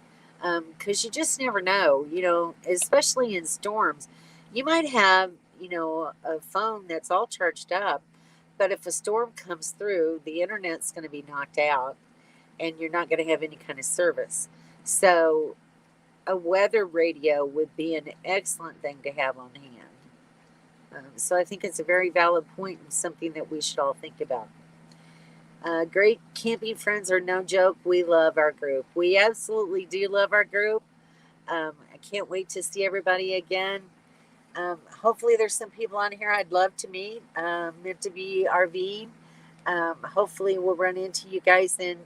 Because you just never know, especially in storms. You might have, a phone that's all charged up, but if a storm comes through, the internet's going to be knocked out and you're not going to have any kind of service. So a weather radio would be an excellent thing to have on hand. So I think it's a very valid point and something that we should all think about. Great camping friends are no joke. We love our group. We absolutely do love our group. I can't wait to see everybody again. Hopefully there's some people on here I'd love to meet, meant to be RVing. Hopefully we'll run into you guys in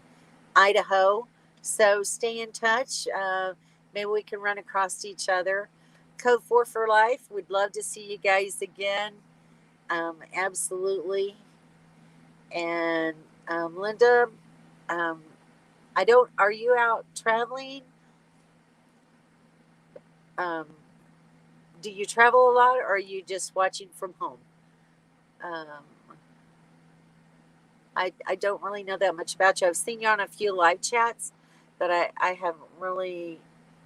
Idaho. So stay in touch. Maybe we can run across each other. Code 4 for Life. We'd love to see you guys again. Absolutely. And Linda, are you out traveling? Do you travel a lot, or are you just watching from home? I don't really know that much about you. I've seen you on a few live chats, but I haven't really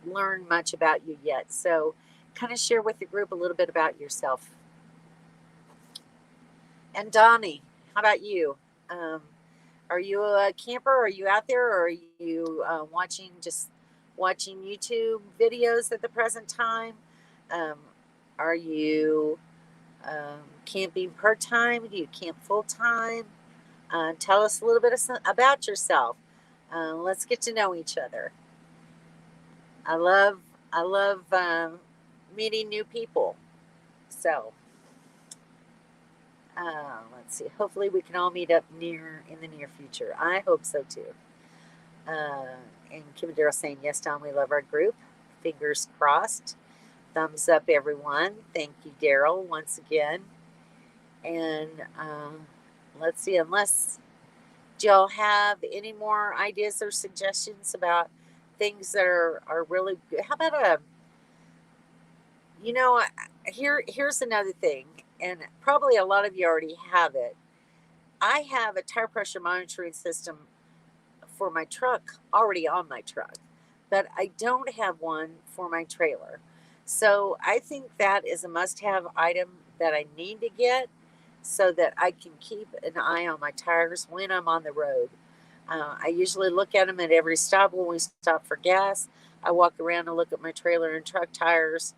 learned much about you yet. So kind of share with the group a little bit about yourself. And Donnie, how about you? Are you a camper? Are you out there, or are you watching YouTube videos at the present time? Are you camping part-time? Do you camp full-time? Tell us a little bit about yourself. Let's get to know each other. I love meeting new people. So let's see. Hopefully we can all meet up in the near future. I hope so too. And Kim and Daryl saying, yes, Tom, we love our group. Fingers crossed. Thumbs up, everyone. Thank you, Daryl, once again. And let's see, do y'all have any more ideas or suggestions about things that are really good? How about here's another thing, and probably a lot of you already have it. I have a tire pressure monitoring system for my truck already on my truck, but I don't have one for my trailer. So I think that is a must-have item that I need to get so that I can keep an eye on my tires when I'm on the road. I usually look at them at every stop when we stop for gas. I walk around and look at my trailer and truck tires.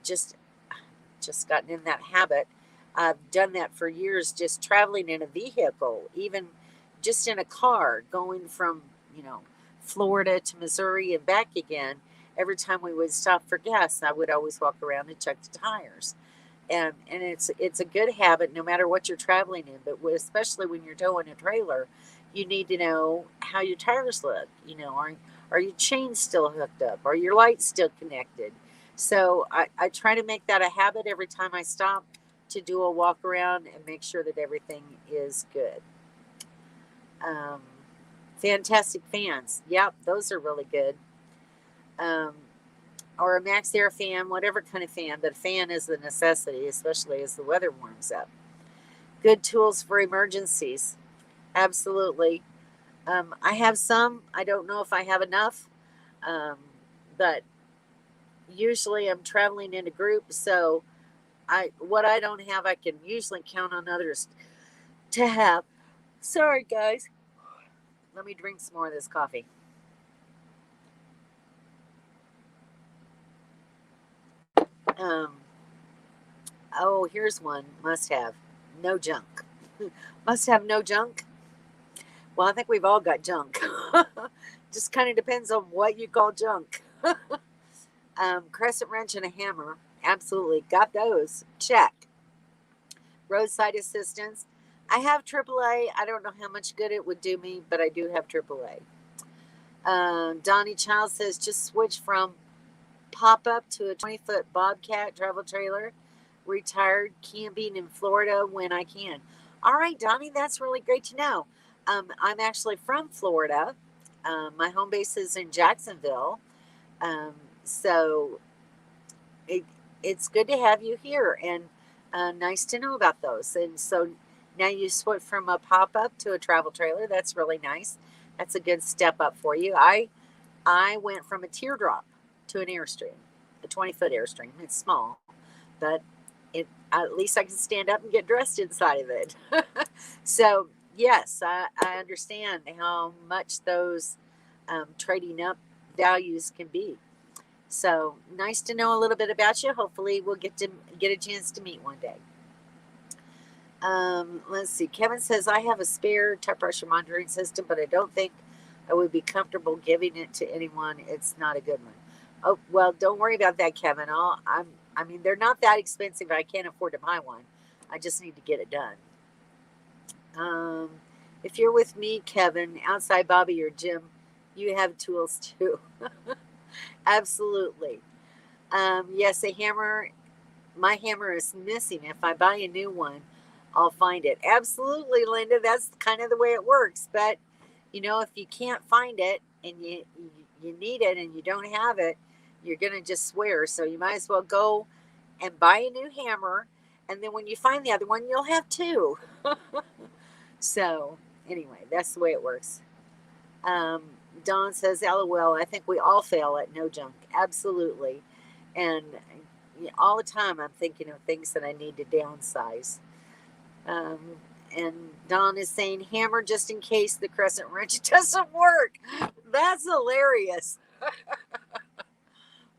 Just gotten in that habit. I've done that for years, just traveling in a vehicle, even just in a car, going from, Florida to Missouri and back again. Every time we would stop for gas, I would always walk around and check the tires. And it's a good habit no matter what you're traveling in, but especially when you're towing a trailer, you need to know how your tires look. Are your chains still hooked up? Are your lights still connected? So I try to make that a habit every time I stop to do a walk around and make sure that everything is good. Fantastic fans. Yep, those are really good. Or a max air fan, whatever kind of fan, but a fan is a necessity, especially as the weather warms up. Good tools for emergencies. Absolutely. I have some. I don't know if I have enough, but usually I'm traveling in a group, so what I don't have, I can usually count on others to have. Sorry, guys. Let me drink some more of this coffee. Here's one. Must have. No junk. Must have no junk. Well, I think we've all got junk. Just kind of depends on what you call junk. Crescent wrench and a hammer. Absolutely. Got those. Check. Roadside assistance. I have AAA. I don't know how much good it would do me, but I do have AAA. Donnie Child says, just switch from pop-up to a 20-foot Bobcat travel trailer. Retired camping in Florida when I can. All right, Donnie, that's really great to know. I'm actually from Florida. My home base is in Jacksonville. So it's good to have you here, and nice to know about those. And so now you switch from a pop-up to a travel trailer. That's really nice. That's a good step up for you. I went from a teardrop to an Airstream, a 20-foot Airstream. It's small, but at least I can stand up and get dressed inside of it. So yes, I understand how much those trading up values can be. So nice to know a little bit about you. Hopefully we'll get a chance to meet one day. Let's see. Kevin says, I have a spare tire pressure monitoring system, but I don't think I would be comfortable giving it to anyone. It's not a good one. Oh, well, don't worry about that, Kevin. I mean, they're not that expensive. I can't afford to buy one. I just need to get it done. If you're with me, Kevin, outside Bobby or Jim, you have tools too. Absolutely. Yes, a hammer. My hammer is missing. If I buy a new one, I'll find it. Absolutely, Linda. That's kind of the way it works. But, if you can't find it and you need it and you don't have it, you're going to just swear. So you might as well go and buy a new hammer. And then when you find the other one, you'll have two. So anyway, that's the way it works. Dawn says, LOL, I think we all fail at no junk. Absolutely. And all the time I'm thinking of things that I need to downsize. And Dawn is saying, hammer just in case the crescent wrench doesn't work. That's hilarious.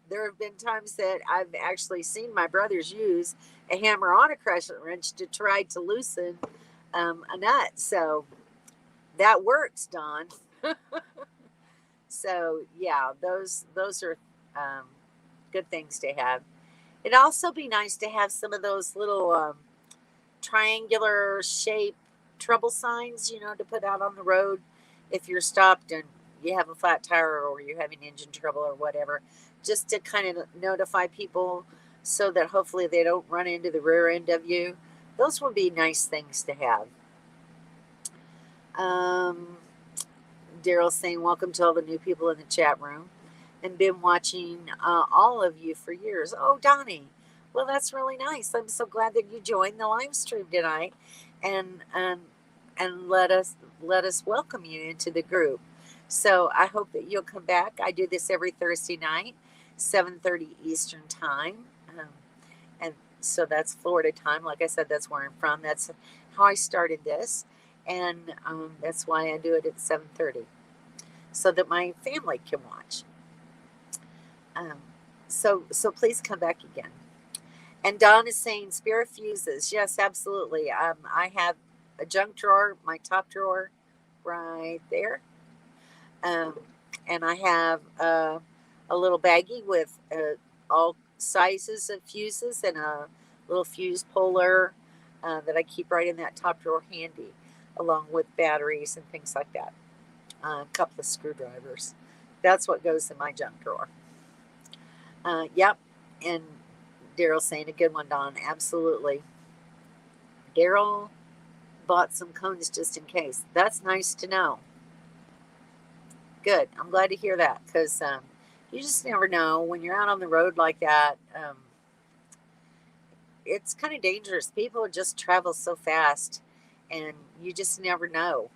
There have been times that I've actually seen my brothers use a hammer on a crescent wrench to try to loosen a nut. So that works, Dawn. So yeah, those are good things to have. It'd also be nice to have some of those little triangular shape trouble signs, to put out on the road if you're stopped and you have a flat tire or you're having engine trouble or whatever, just to kind of notify people so that hopefully they don't run into the rear end of you. Those would be nice things to have. Daryl's saying, welcome to all the new people in the chat room, and been watching all of you for years. Oh, Donnie. Well, that's really nice. I'm so glad that you joined the live stream tonight and let us welcome you into the group. So I hope that you'll come back. I do this every Thursday night, 7:30 Eastern time. And so that's Florida time. Like I said, that's where I'm from. That's how I started this. And that's why I do it at 7:30, so that my family can watch. So please come back again. And Dawn is saying spare fuses. Yes, absolutely. I have a junk drawer, my top drawer, right there. And I have a little baggie with all sizes of fuses and a little fuse puller that I keep right in that top drawer handy, along with batteries and things like that. A couple of screwdrivers. That's what goes in my junk drawer. Yep. And Daryl saying, a good one, Don. Absolutely. Daryl bought some cones just in case. That's nice to know. Good. I'm glad to hear that, because you just never know when you're out on the road like that. It's kind of dangerous. People just travel so fast, and you just never know.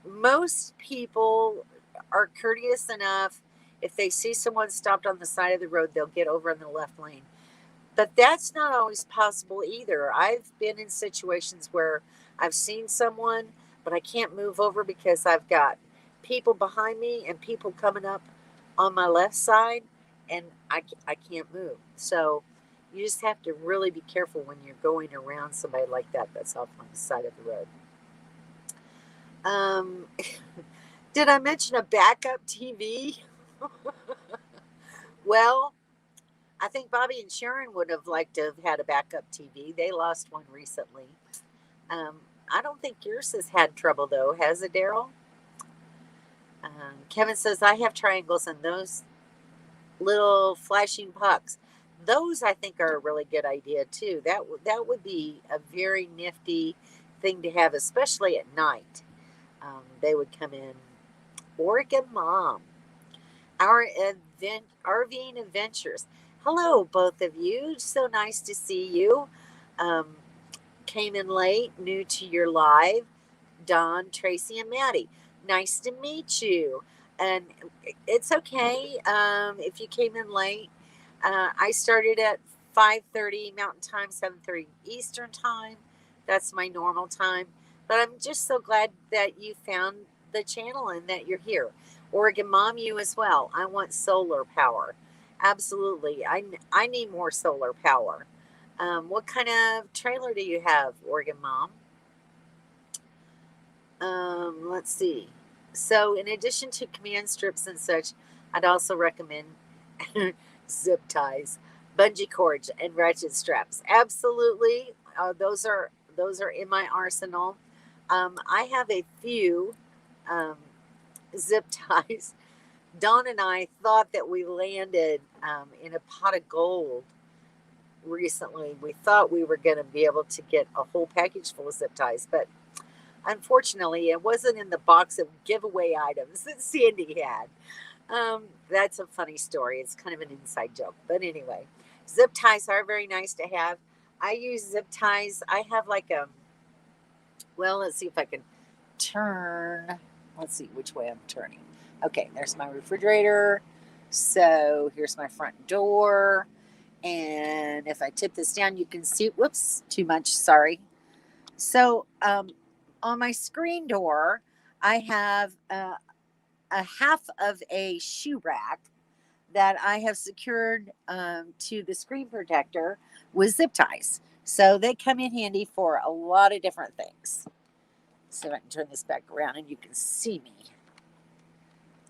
Most people are courteous enough. If they see someone stopped on the side of the road, they'll get over in the left lane. But that's not always possible either. I've been in situations where I've seen someone, but I can't move over because I've got people behind me and people coming up on my left side, and I can't move. So you just have to really be careful when you're going around somebody like that that's off on the side of the road. Did I mention a backup TV? Well, I think Bobby and Sharon would have liked to have had a backup TV. They lost one recently. Um, I don't think yours has had trouble though, has it, Daryl? Kevin says I have triangles and those little flashing pucks. Those I think are a really good idea too. That would be a very nifty thing to have, especially at night. They would come in. Oregon Mom, our RVing adventures. Hello, both of you. So nice to see you. Um, Came in late, new to your live. Don, Tracy, and Maddie. Nice to meet you. And it's okay if you came in late. I started at 5:30 Mountain Time, 7:30 Eastern Time. That's my normal time. But I'm just so glad that you found the channel and that you're here. Oregon Mom, you as well. I want solar power. Absolutely. I need more solar power. What kind of trailer do you have, Oregon Mom? Let's see. So, in addition to command strips and such, I'd also recommend zip ties, bungee cords, and ratchet straps. Absolutely, those are in my arsenal. I have a few um, zip ties. Dawn and I thought that we landed in a pot of gold recently. We thought we were going to be able to get a whole package full of zip ties, but unfortunately, it wasn't in the box of giveaway items that Sandy had. That's a funny story. It's kind of an inside joke. But anyway, zip ties are very nice to have. I use zip ties. I have like well, let's see if I can turn. Let's see which way I'm turning. Okay, there's my refrigerator. So here's my front door. And if I tip this down, you can see, whoops, too much, sorry. So on my screen door, I have a half of a shoe rack that I have secured to the screen protector with zip ties. So they come in handy for a lot of different things. So I can turn this back around and you can see me.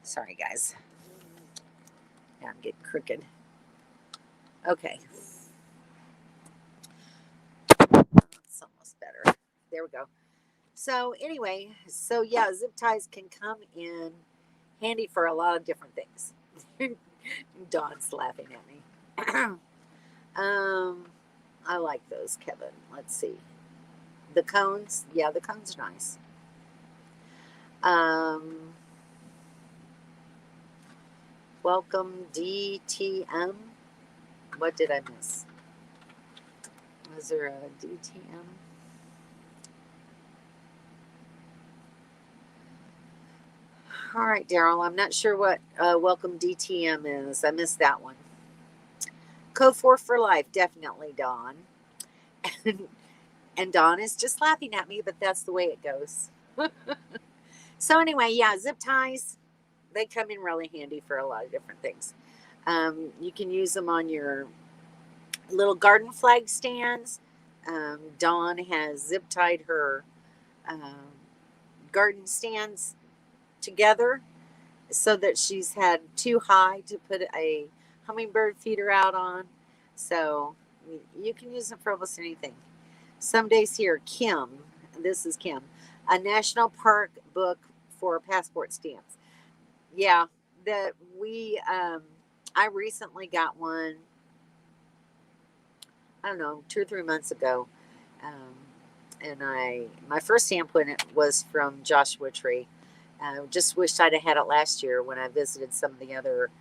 Sorry, guys. Now I'm getting crooked. Okay. It's almost better. There we go. So anyway, yeah, zip ties can come in handy for a lot of different things. Dawn's laughing at me. I like those, Kevin. Let's see. The cones, yeah, the cones are nice. Welcome DTM. What did I miss? Was there a DTM? All right, Daryl, I'm not sure what Welcome DTM is. I missed that one. Code 4 for life, definitely, Dawn. And Dawn is just laughing at me, but that's the way it goes. So anyway, yeah, zip ties, they come in really handy for a lot of different things. You can use them on your little garden flag stands. Dawn has zip tied her garden stands together so that she's had too high to put a hummingbird feeder out on. So you can use them for almost anything. Some days here, Kim, this is Kim, a national park book for passport stamps. Yeah, that we I recently got one, I don't know, 2 or 3 months ago. And my first stamp when it was from Joshua Tree. Just wished I'd have had it last year when I visited some of the other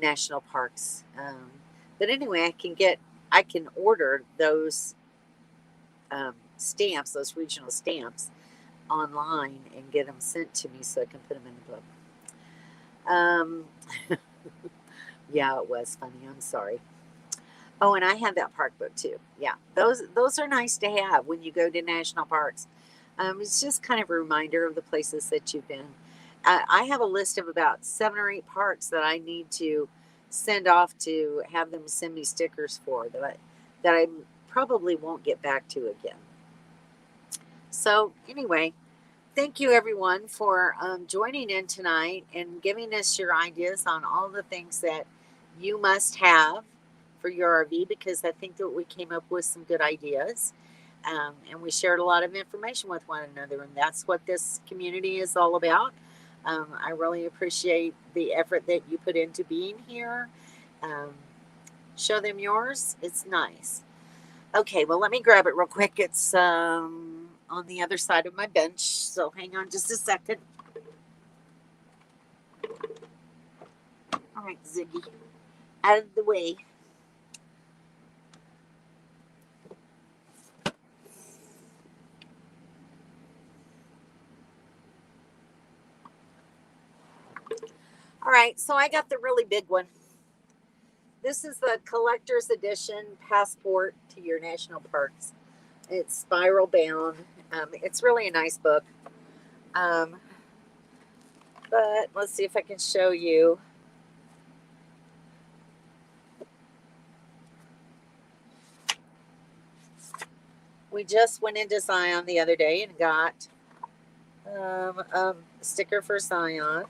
national parks. But anyway, I can order those stamps, those regional stamps, online and get them sent to me so I can put them in the book. Yeah, it was funny. I'm sorry. Oh, and I have that park book too. Yeah, those are nice to have when you go to national parks. It's just kind of a reminder of the places that you've been. I have a list of about 7 or 8 parks that I need to send off to have them send me stickers for that I probably won't get back to again. So anyway, thank you everyone for joining in tonight and giving us your ideas on all the things that you must have for your RV, because I think that we came up with some good ideas. And we shared a lot of information with one another, and that's what this community is all about. I really appreciate the effort that you put into being here. Show them yours. It's nice. Okay, well, let me grab it real quick. It's on the other side of my bench, so hang on just a second. All right, Ziggy, out of the way. All right, so I got the really big one. This is the collector's edition passport to your national parks. It's spiral bound. It's really a nice book. But let's see if I can show you. We just went into Zion the other day and got a sticker for Zion.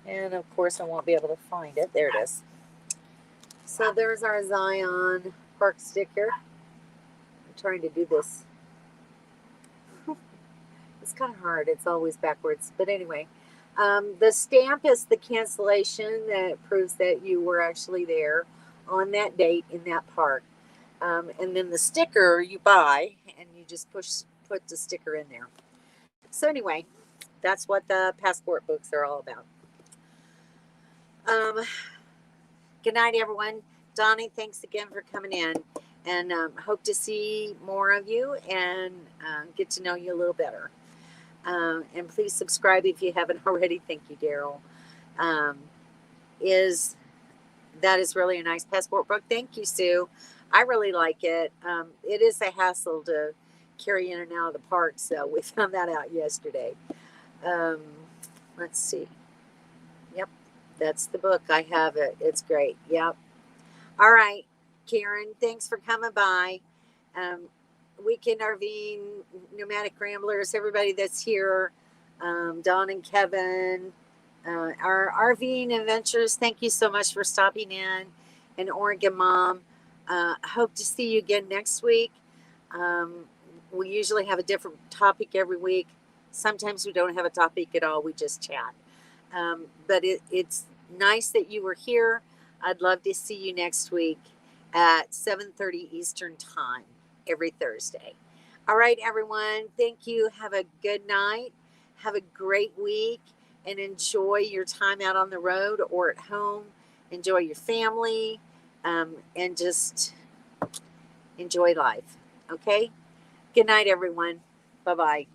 And of course I won't be able to find it. There it is. So there's our Zion park sticker. I'm trying to do this. It's kind of hard. It's always backwards. But anyway, the stamp is the cancellation that proves that you were actually there on that date in that park. And then the sticker you buy, and you just put the sticker in there. So anyway, that's what the passport books are all about. Good night, everyone. Donnie, thanks again for coming in, and hope to see more of you and get to know you a little better. And please subscribe if you haven't already. Thank you, Daryl. That is really a nice passport book. Thank you, Sue. I really like it. It is a hassle to carry in and out of the park, so we found that out yesterday. Let's see. Yep, that's the book. I have it. It's great. Yep. All right, Karen, thanks for coming by. Weekend RVing, Nomadic Ramblers, everybody that's here, Don and Kevin, our RVing adventures, thank you so much for stopping in. And Oregon Mom, hope to see you again next week. We usually have a different topic every week. Sometimes we don't have a topic at all. We just chat. But it's nice that you were here. I'd love to see you next week at 7:30 Eastern Time every Thursday. All right, everyone. Thank you. Have a good night. Have a great week, and enjoy your time out on the road or at home. Enjoy your family, and just enjoy life. Okay? Good night, everyone. Bye-bye.